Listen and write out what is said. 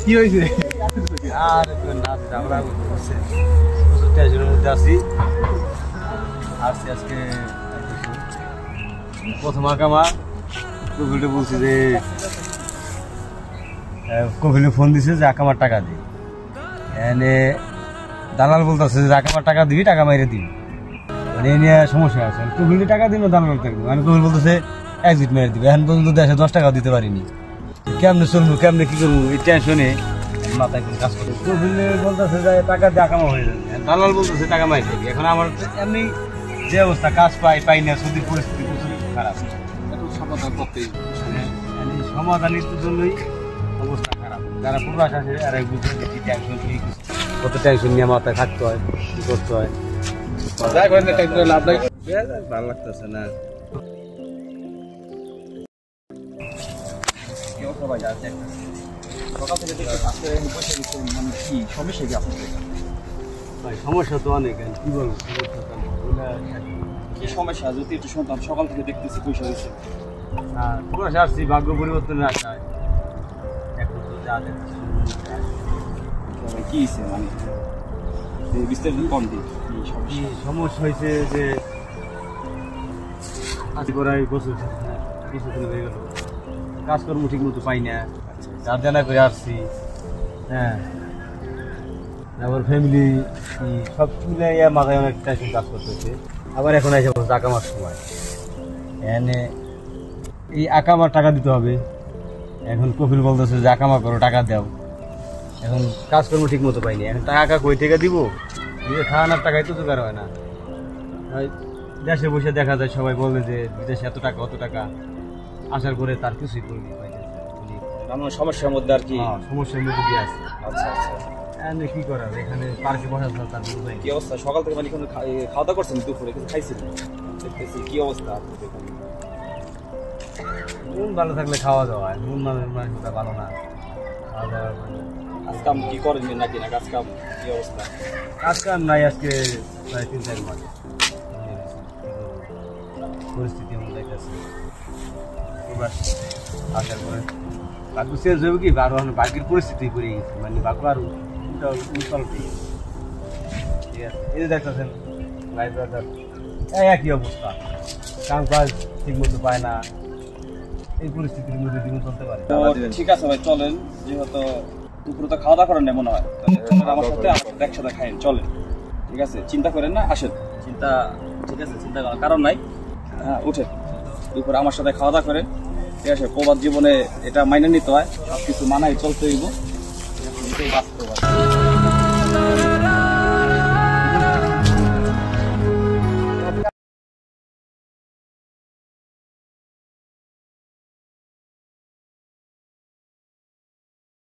কি হয়েছে? আর না ঝামেলা করছে, প্রচুর টেনশনের মধ্যে আছি। আসছি আজকে প্রথম আকামা কপিলটা বলছি যে কপিলে ফোন দিছে যে আকামার টাকা দিই, এনে দালাল বলতেছে যে আকামার টাকা দিবি, টাকা মাইরে দিবি, মানে এই নিয়ে সমস্যা আছে। কপিলে টাকা দিন দালাল থাকবে, মানে কপিল বলতেছে এক্সিট মেরে দিবে। এখন পর্যন্ত দেশে 10 টাকাও দিতে পারিনি, কেমনে চলবো কেমনে কি করবো এই টেনশনে মাথায় কোনো কাজ করবে। কপিলে বলতেছে যে টাকা দিয়ে আকামা হয়ে যাবে, দালাল বলতেছে টাকা মাইরে দিবি। এখন আমার এমনি যে অবস্থা, কাজ পাই না, সৌদির পরিস্থিতি প্রচুর খারাপ, সমাধান করতেই সমাধানের জন্যই অবস্থা খারাপ। যারা প্রবাস আসে আর বুঝে কি টেনশন, কত টেনশন নিয়ে মাথায় থাকতে হয়, কি করতে হয়, লাভ নাই, ভালো লাগতেছে না। সকাল থেকে কি সমস্যা কি আপনাদের? ভাই সমস্যা তো অনেক, কি বলবো, কি সমস্যা যদি একটু শুনতাম। সকাল থেকে দেখতেছি পয়সা হয়েছে, প্রবাস আসছি ভাগ্য পরিবর্তনের আশায়। এখন তো যা দেখছি কি হয়েছে মানে বিস্তারিত কম দিন। সমস্যা হয়েছে যে আজ করাই কিছুদিন হয়ে গেল, কাজকর্ম ঠিক মতো পাই না, যার জানা করে আসছি। হ্যাঁ, আবার ফ্যামিলি সব মিলে মাথায় অনেক টেনশন কাজ করতেছে। আবার এখন এসে আকামার সময়, এনে এই আকামার টাকা দিতে হবে। এখন কপিল বলতেছে যে আকামা করো, টাকা দাও। এখন কাজকর্ম ঠিক মতো পাইনি, এখন টাকা কই থেকে দিব? খাওয়ানোর টাকাই তো জোগাড় হয় না। দেশে বসে দেখা যায় সবাই বলে যে বিদেশে এত টাকা অত টাকা, আসার পরে তার কিছুই করবি সমস্যার মধ্যে আর কি, সমস্যার মধ্যে দিয়ে আছে। আচ্ছা আচ্ছা, কি করার, এখানে পার্কে বসা তার কি অবস্থা? সকাল থেকে মানে খাওয়া দাওয়া করছেন, দুপুরে কিছু খাইছিলেন? দেখতেছি কি অবস্থা আপনাদের? মন ভালো থাকলে খাওয়া দাওয়া হয়, মন মানসিকতা ভালো না, খাওয়া দাওয়া কাজ কাম কি করেন নাকি না? কাজ কাম কি অবস্থা? কাজ কাম নাই আজকে প্রায় 3-4 মাস। পরিস্থিতি এমন যাইতেছে, আসার পরে ভাগ্য চেঞ্জ হবে কি, আরো ভাগ্যের পরিস্থিতি পড়ে গেছে, মানে ভাগ্য আরো উল্টাল পেয়ে গেছে। ঠিক আছে, এই যে দেখতেছেন ভাই ব্রাদার একই অবস্থা, কাম কাজ ঠিক মতো পায় না, এই পরিস্থিতির মধ্যে জীবন চলতে পারে। ঠিক আছে ভাই, চলেন, যেহেতু দুপুরে তো খাওয়া দাওয়া করেন মনে হয়, আমার সাথে একসাথে খাইন, চলেন। ঠিক আছে, চিন্তা করেন না, আসেন। চিন্তা ঠিক আছে, চিন্তা করার কারণ নাই। হ্যাঁ, উঠে দুপুরে আমার সাথে খাওয়া দাওয়া করেন। ঠিক আছে, প্রবাদ জীবনে এটা মাইনে নিতে হয়, সব কিছু মানায় চলতে হইব, বাস্তব।